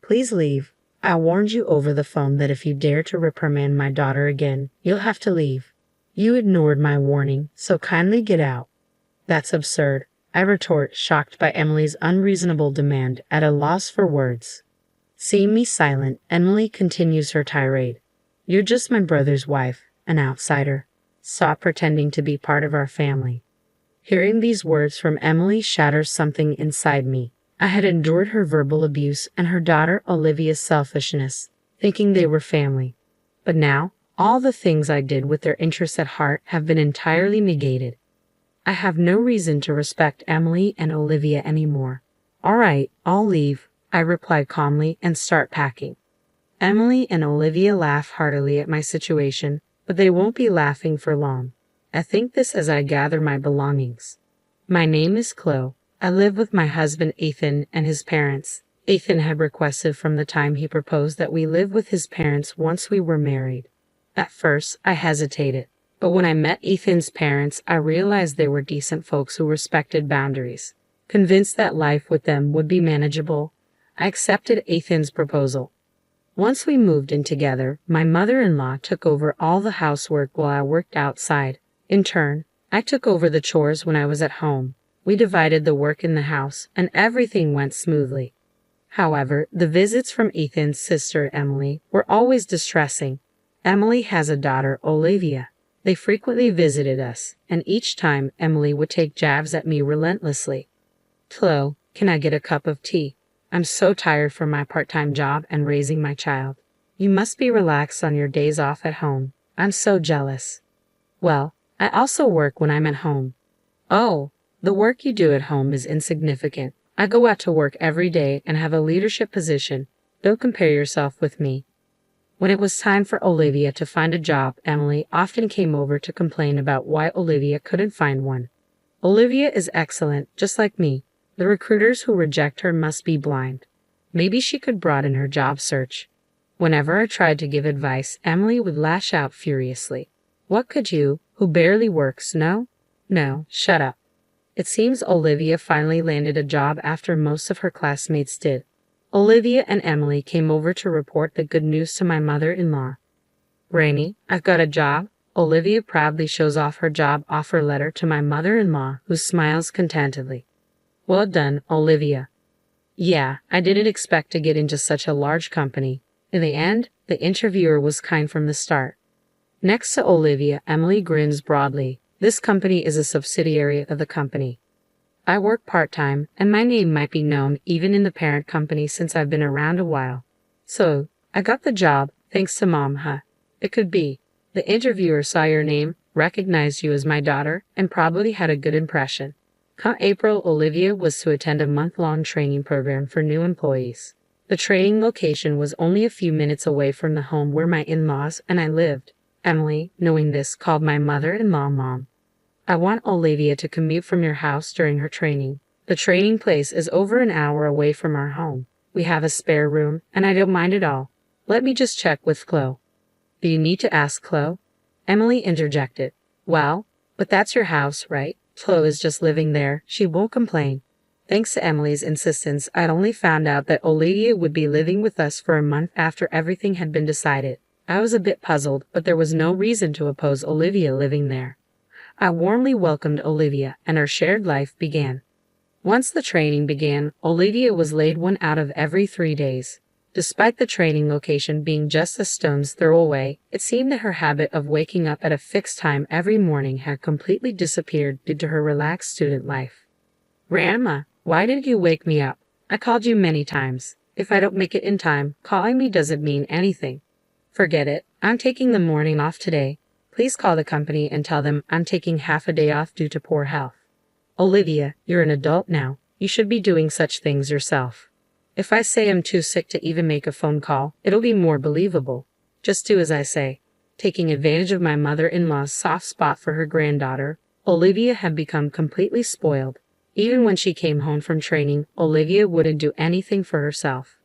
Please leave. I warned you over the phone that if you dare to reprimand my daughter again, you'll have to leave. You ignored my warning, so kindly get out. That's absurd, I retort, shocked by Emily's unreasonable demand, at a loss for words. Seeing me silent, Emily continues her tirade. You're just my brother's wife, an outsider. Stop pretending to be part of our family. Hearing these words from Emily shatters something inside me. I had endured her verbal abuse and her daughter Olivia's selfishness, thinking they were family. But now, all the things I did with their interests at heart have been entirely negated. I have no reason to respect Emily and Olivia anymore. All right, I'll leave, I reply calmly and start packing. Emily and Olivia laugh heartily at my situation, but they won't be laughing for long. I think this as I gather my belongings. My name is Chloe. I live with my husband Ethan and his parents. Ethan had requested from the time he proposed that we live with his parents once we were married. At first, I hesitated, but when I met Ethan's parents, I realized they were decent folks who respected boundaries. Convinced that life with them would be manageable, I accepted Ethan's proposal. Once we moved in together, my mother-in-law took over all the housework while I worked outside. In turn, I took over the chores when I was at home. We divided the work in the house, and everything went smoothly. However, the visits from Ethan's sister, Emily, were always distressing. Emily has a daughter, Olivia. They frequently visited us, and each time Emily would take jabs at me relentlessly. Chloe, can I get a cup of tea? I'm so tired from my part-time job and raising my child. You must be relaxed on your days off at home. I'm so jealous. Well, I also work when I'm at home. Oh, the work you do at home is insignificant. I go out to work every day and have a leadership position. Don't compare yourself with me. When it was time for Olivia to find a job, Emily often came over to complain about why Olivia couldn't find one. Olivia is excellent, just like me. The recruiters who reject her must be blind. Maybe she could broaden her job search. Whenever I tried to give advice, Emily would lash out furiously. What could you, who barely works, know? No, shut up. It seems Olivia finally landed a job after most of her classmates did. Olivia and Emily came over to report the good news to my mother-in-law. Rainey, I've got a job. Olivia proudly shows off her job offer letter to my mother-in-law, who smiles contentedly. Well done, Olivia. Yeah, I didn't expect to get into such a large company. In the end, the interviewer was kind from the start. Next to Olivia, Emily grins broadly. This company is a subsidiary of the company. I work part-time, and my name might be known even in the parent company since I've been around a while. So, I got the job, thanks to Mom, huh? It could be. The interviewer saw your name, recognized you as my daughter, and probably had a good impression. Come April, Olivia was to attend a month-long training program for new employees. The training location was only a few minutes away from the home where my in-laws and I lived. Emily, knowing this, called my mother-in-law Mom. I want Olivia to commute from your house during her training. The training place is over an hour away from our home. We have a spare room, and I don't mind at all. Let me just check with Chloe. Do you need to ask Chloe? Emily interjected. Well, but that's your house, right? Chloe is just living there. She won't complain. Thanks to Emily's insistence, I'd only found out that Olivia would be living with us for a month after everything had been decided. I was a bit puzzled, but there was no reason to oppose Olivia living there. I warmly welcomed Olivia, and our shared life began. Once the training began, Olivia was laid one out of every 3 days. Despite the training location being just a stone's throw away, it seemed that her habit of waking up at a fixed time every morning had completely disappeared due to her relaxed student life. Grandma, why did you wake me up? I called you many times. If I don't make it in time, calling me doesn't mean anything. Forget it. I'm taking the morning off today. Please call the company and tell them I'm taking half a day off due to poor health. Olivia, you're an adult now. You should be doing such things yourself. If I say I'm too sick to even make a phone call, it'll be more believable. Just do as I say. Taking advantage of my mother-in-law's soft spot for her granddaughter, Olivia had become completely spoiled. Even when she came home from training, Olivia wouldn't do anything for herself.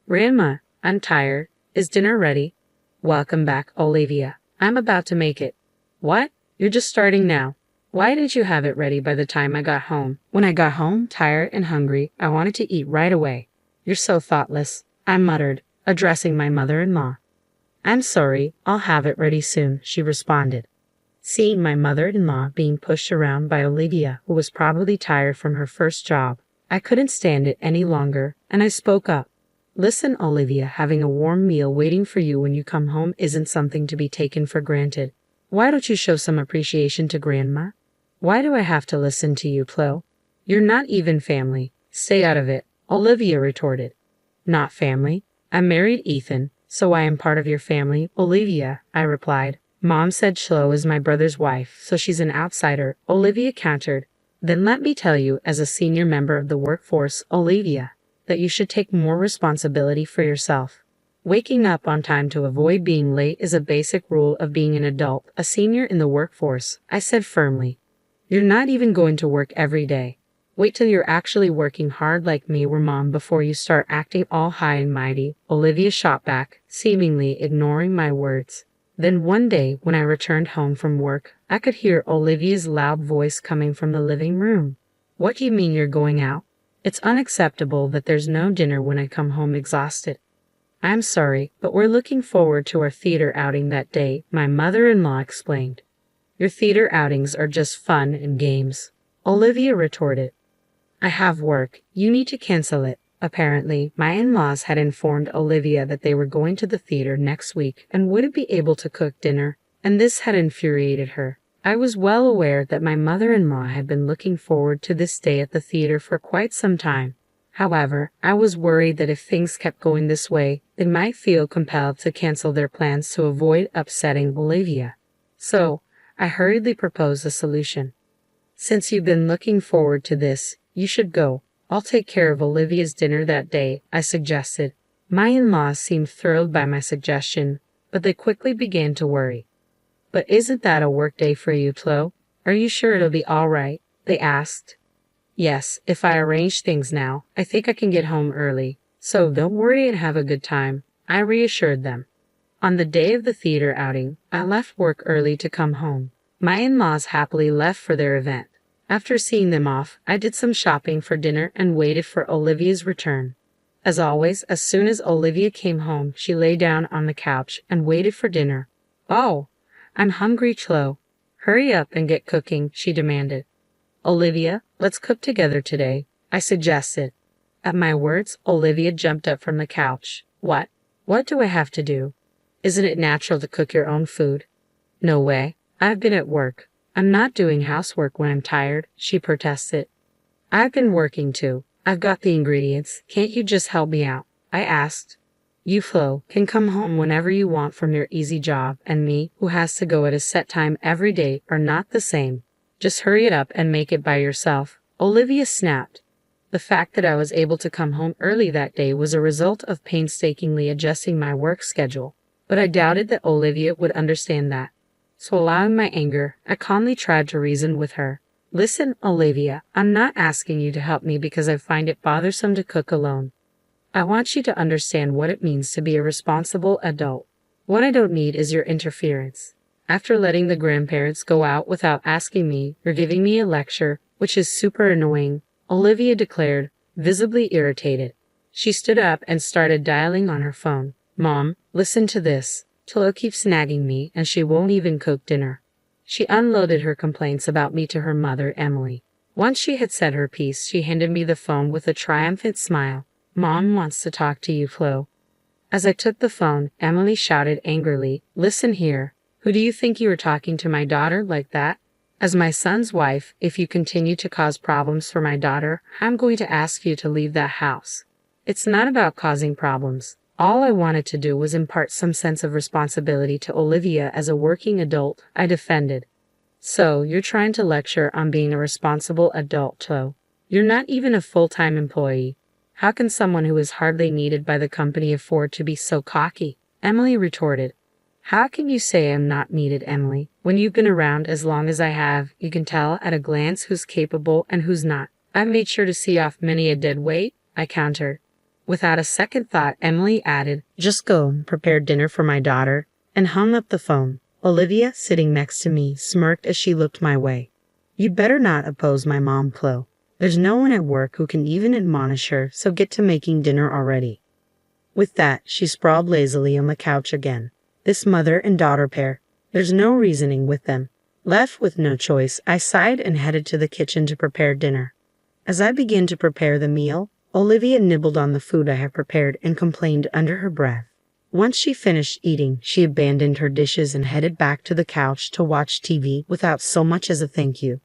Grandma, I'm tired. Is dinner ready? Welcome back, Olivia. I'm about to make it. What? You're just starting now. Why didn't you have it ready by the time I got home? When I got home, tired and hungry, I wanted to eat right away. You're so thoughtless. I muttered, addressing my mother-in-law. I'm sorry, I'll have it ready soon, she responded. Seeing my mother-in-law being pushed around by Olivia, who was probably tired from her first job, I couldn't stand it any longer, and I spoke up. Listen, Olivia, having a warm meal waiting for you when you come home isn't something to be taken for granted. Why don't you show some appreciation to Grandma? Why do I have to listen to you, Chloe? You're not even family. Stay out of it, Olivia retorted. Not family. I married Ethan, so I am part of your family, Olivia, I replied. Mom said Chloe is my brother's wife, so she's an outsider, Olivia countered. Then let me tell you, as a senior member of the workforce, Olivia, that you should take more responsibility for yourself. Waking up on time to avoid being late is a basic rule of being an adult, a senior in the workforce, I said firmly. You're not even going to work every day. Wait till you're actually working hard like me or Mom before you start acting all high and mighty, Olivia shot back, seemingly ignoring my words. Then one day, when I returned home from work, I could hear Olivia's loud voice coming from the living room. What do you mean you're going out? It's unacceptable that there's no dinner when I come home exhausted. I'm sorry, but we're looking forward to our theater outing that day, my mother-in-law explained. Your theater outings are just fun and games, Olivia retorted. I have work. You need to cancel it. Apparently, my in-laws had informed Olivia that they were going to the theater next week and wouldn't be able to cook dinner, and this had infuriated her. I was well aware that my mother-in-law had been looking forward to this day at the theater for quite some time. However, I was worried that if things kept going this way, they might feel compelled to cancel their plans to avoid upsetting Olivia. So, I hurriedly proposed a solution. Since you've been looking forward to this, you should go. I'll take care of Olivia's dinner that day, I suggested. My in-laws seemed thrilled by my suggestion, but they quickly began to worry. But isn't that a work day for you, Chloe? Are you sure it'll be all right? They asked. Yes, if I arrange things now, I think I can get home early. So don't worry and have a good time, I reassured them. On the day of the theater outing, I left work early to come home. My in-laws happily left for their event. After seeing them off, I did some shopping for dinner and waited for Olivia's return. As always, as soon as Olivia came home, she lay down on the couch and waited for dinner. Oh, I'm hungry, Chloe. Hurry up and get cooking, she demanded. Olivia, let's cook together today, I suggested. At my words, Olivia jumped up from the couch. What? What do I have to do? Isn't it natural to cook your own food? No way. I've been at work. I'm not doing housework when I'm tired, she protested. I've been working too. I've got the ingredients. Can't you just help me out? I asked. You, Flo, can come home whenever you want from your easy job, and me, who has to go at a set time every day, are not the same. Just hurry it up and make it by yourself, Olivia snapped. The fact that I was able to come home early that day was a result of painstakingly adjusting my work schedule, but I doubted that Olivia would understand that. So allowing my anger, I calmly tried to reason with her. Listen, Olivia, I'm not asking you to help me because I find it bothersome to cook alone. I want you to understand what it means to be a responsible adult. What I don't need is your interference. After letting the grandparents go out without asking me, you're giving me a lecture, which is super annoying, Olivia declared, visibly irritated. She stood up and started dialing on her phone. Mom, listen to this. Chloe keeps nagging me, and she won't even cook dinner. She unloaded her complaints about me to her mother, Emily. Once she had said her piece, she handed me the phone with a triumphant smile. Mom wants to talk to you, Chloe. As I took the phone, Emily shouted angrily, Listen here. Who do you think you were talking to my daughter like that? As my son's wife, if you continue to cause problems for my daughter, I'm going to ask you to leave that house. It's not about causing problems. All I wanted to do was impart some sense of responsibility to Olivia as a working adult, I defended. So, you're trying to lecture on being a responsible adult, Chloe. You're not even a full-time employee. How can someone who is hardly needed by the company afford to be so cocky? Emily retorted. How can you say I'm not needed, Emily? When you've been around as long as I have, you can tell at a glance who's capable and who's not. I've made sure to see off many a dead weight, I countered. Without a second thought, Emily added, Just go and prepare dinner for my daughter, and hung up the phone. Olivia, sitting next to me, smirked as she looked my way. You'd better not oppose my mom, Chloe. There's no one at work who can even admonish her, so get to making dinner already. With that, she sprawled lazily on the couch again. This mother and daughter pair. There's no reasoning with them. Left with no choice, I sighed and headed to the kitchen to prepare dinner. As I began to prepare the meal, Olivia nibbled on the food I had prepared and complained under her breath. Once she finished eating, she abandoned her dishes and headed back to the couch to watch TV without so much as a thank you.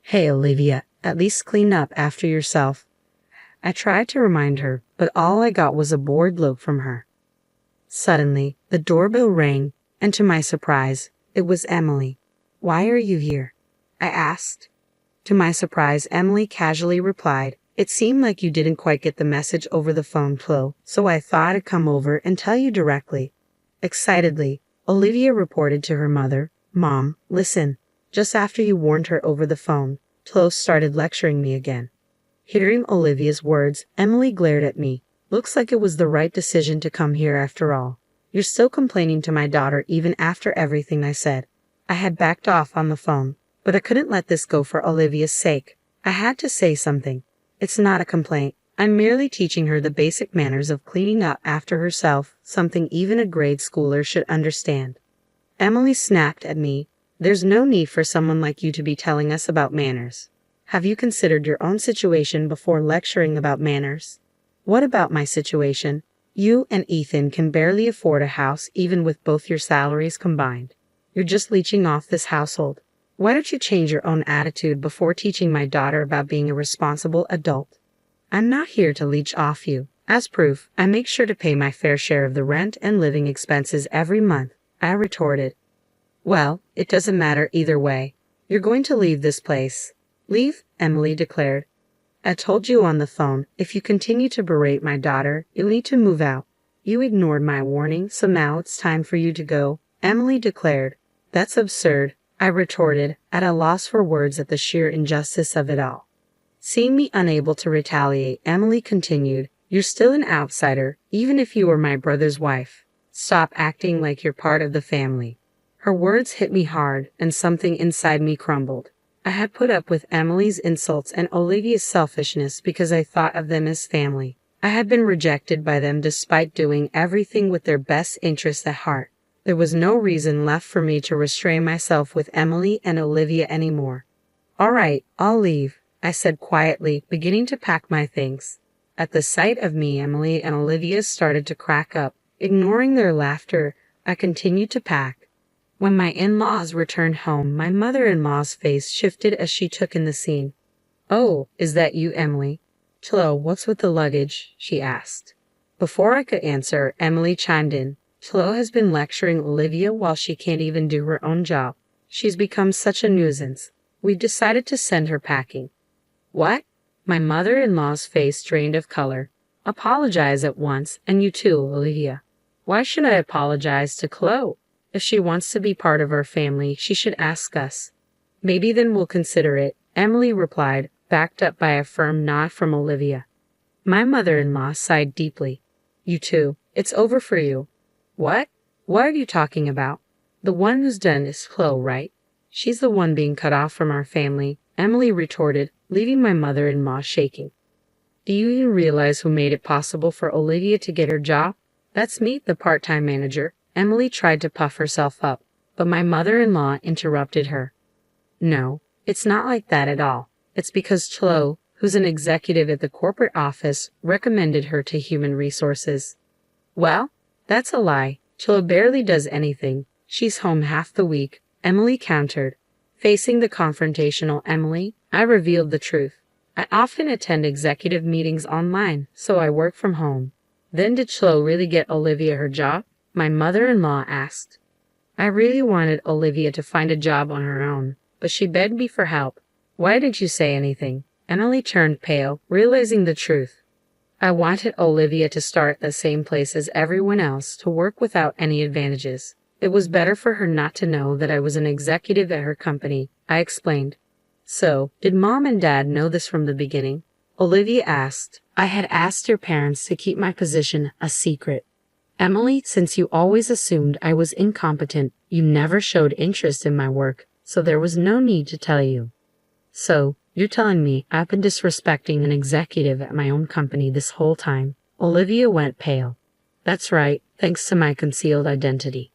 Hey, Olivia, at least clean up after yourself. I tried to remind her, but all I got was a bored look from her. Suddenly, the doorbell rang, and to my surprise, it was Emily. Why are you here? I asked. To my surprise, Emily casually replied, it seemed like you didn't quite get the message over the phone, Chloe, so I thought I'd come over and tell you directly. Excitedly, Olivia reported to her mother, Mom, listen. Just after you warned her over the phone, Chloe started lecturing me again. Hearing Olivia's words, Emily glared at me. Looks like it was the right decision to come here after all. You're still complaining to my daughter even after everything I said. I had backed off on the phone, but I couldn't let this go for Olivia's sake. I had to say something. It's not a complaint. I'm merely teaching her the basic manners of cleaning up after herself, something even a grade schooler should understand. Emily snapped at me. There's no need for someone like you to be telling us about manners. Have you considered your own situation before lecturing about manners? What about my situation? You and Ethan can barely afford a house even with both your salaries combined. You're just leeching off this household. Why don't you change your own attitude before teaching my daughter about being a responsible adult? I'm not here to leech off you. As proof, I make sure to pay my fair share of the rent and living expenses every month, I retorted. Well, it doesn't matter either way. You're going to leave this place. Leave, Emily declared. I told you on the phone, if you continue to berate my daughter, you'll need to move out. You ignored my warning, so now it's time for you to go, Emily declared. That's absurd, I retorted, at a loss for words at the sheer injustice of it all. Seeing me unable to retaliate, Emily continued, you're still an outsider, even if you were my brother's wife. Stop acting like you're part of the family. Her words hit me hard, and something inside me crumbled. I had put up with Emily's insults and Olivia's selfishness because I thought of them as family. I had been rejected by them despite doing everything with their best interests at heart. There was no reason left for me to restrain myself with Emily and Olivia anymore. All right, I'll leave, I said quietly, beginning to pack my things. At the sight of me, Emily and Olivia started to crack up. Ignoring their laughter, I continued to pack. When my in-laws returned home, my mother-in-law's face shifted as she took in the scene. Oh, is that you, Emily? Chloe, what's with the luggage? She asked. Before I could answer, Emily chimed in. Chloe has been lecturing Olivia while she can't even do her own job. She's become such a nuisance. We decided to send her packing. What? My mother-in-law's face drained of color. Apologize at once, and you too, Olivia. Why should I apologize to Chloe? If she wants to be part of our family, she should ask us. Maybe then we'll consider it, Emily replied, backed up by a firm nod from Olivia. My mother-in-law sighed deeply. You too. It's over for you. What? What are you talking about? The one who's done is Chloe, right? She's the one being cut off from our family, Emily retorted, leaving my mother-in-law shaking. Do you even realize who made it possible for Olivia to get her job? That's me, the part-time manager. Emily tried to puff herself up, but my mother-in-law interrupted her. No, it's not like that at all. It's because Chloe, who's an executive at the corporate office, recommended her to human resources. Well, that's a lie. Chloe barely does anything. She's home half the week, Emily countered. Facing the confrontational Emily, I revealed the truth. I often attend executive meetings online, so I work from home. Then did Chloe really get Olivia her job? My mother-in-law asked. I really wanted Olivia to find a job on her own, but she begged me for help. Why didn't you say anything? Emily turned pale, realizing the truth. I wanted Olivia to start the same place as everyone else, to work without any advantages. It was better for her not to know that I was an executive at her company, I explained. So, did Mom and Dad know this from the beginning? Olivia asked. I had asked your parents to keep my position a secret. Emily, since you always assumed I was incompetent, you never showed interest in my work, so there was no need to tell you. So, you're telling me I've been disrespecting an executive at my own company this whole time? Olivia went pale. That's right, thanks to my concealed identity.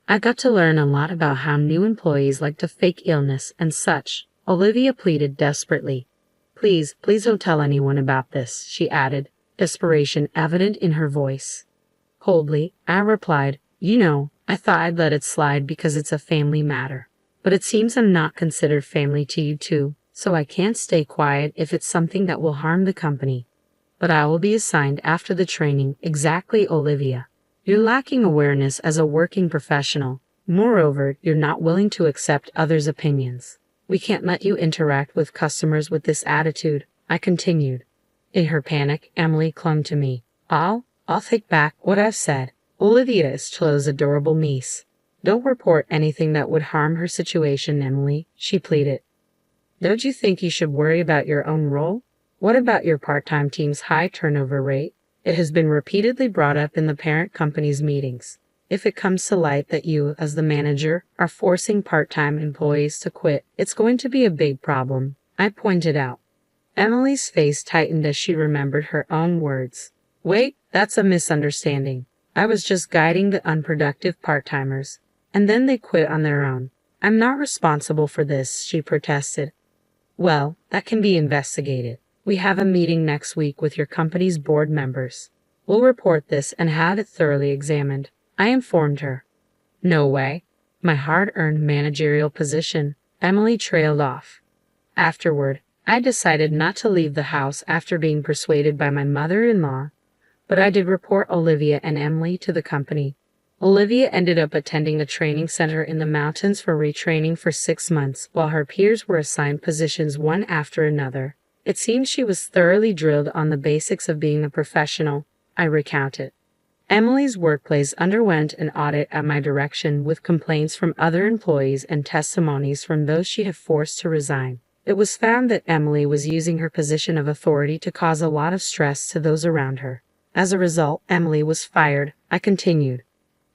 I got to learn a lot about how new employees like to fake illness and such. Olivia pleaded desperately. Please, please don't tell anyone about this, she added, desperation evident in her voice. Coldly, I replied, you know, I thought I'd let it slide because it's a family matter. But it seems I'm not considered family to you too, so I can't stay quiet if it's something that will harm the company. But I will be assigned after the training. Exactly, Olivia. You're lacking awareness as a working professional. Moreover, you're not willing to accept others' opinions. We can't let you interact with customers with this attitude, I continued. In her panic, Emily clung to me. I'll take back what I've said. Olivia is Chloe's adorable niece. Don't report anything that would harm her situation, Emily, she pleaded. Don't you think you should worry about your own role? What about your part-time team's high turnover rate? It has been repeatedly brought up in the parent company's meetings. If it comes to light that you, as the manager, are forcing part-time employees to quit, it's going to be a big problem, I pointed out. Emily's face tightened as she remembered her own words. Wait, that's a misunderstanding. I was just guiding the unproductive part-timers, and then they quit on their own. I'm not responsible for this, she protested. Well, that can be investigated. We have a meeting next week with your company's board members. We'll report this and have it thoroughly examined, I informed her. No way. My hard-earned managerial position. Emily trailed off. Afterward, I decided not to leave the house after being persuaded by my mother-in-law, but I did report Olivia and Emily to the company. Olivia ended up attending a training center in the mountains for retraining for 6 months, while her peers were assigned positions one after another. It seems she was thoroughly drilled on the basics of being a professional, I recounted. Emily's workplace underwent an audit at my direction with complaints from other employees and testimonies from those she had forced to resign. It was found that Emily was using her position of authority to cause a lot of stress to those around her. As a result, Emily was fired, I continued.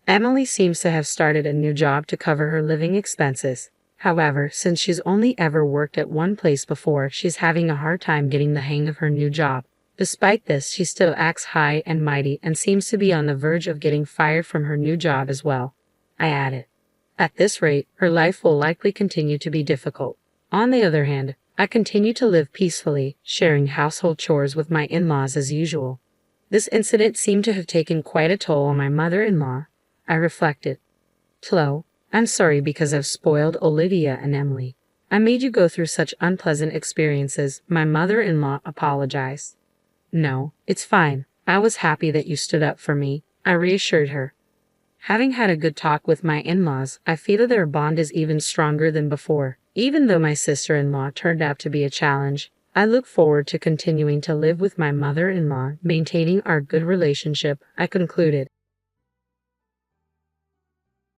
Emily seems to have started a new job to cover her living expenses. However, since she's only ever worked at one place before, she's having a hard time getting the hang of her new job. Despite this, she still acts high and mighty and seems to be on the verge of getting fired from her new job as well, I added. At this rate, her life will likely continue to be difficult. On the other hand, I continue to live peacefully, sharing household chores with my in-laws as usual. This incident seemed to have taken quite a toll on my mother-in-law, I reflected. Chloe, I'm sorry because I've spoiled Olivia and Emily. I made you go through such unpleasant experiences, my mother-in-law apologized. No, it's fine. I was happy that you stood up for me, I reassured her. Having had a good talk with my in-laws, I feel their bond is even stronger than before. Even though my sister-in-law turned out to be a challenge, I look forward to continuing to live with my mother-in-law, maintaining our good relationship, I concluded.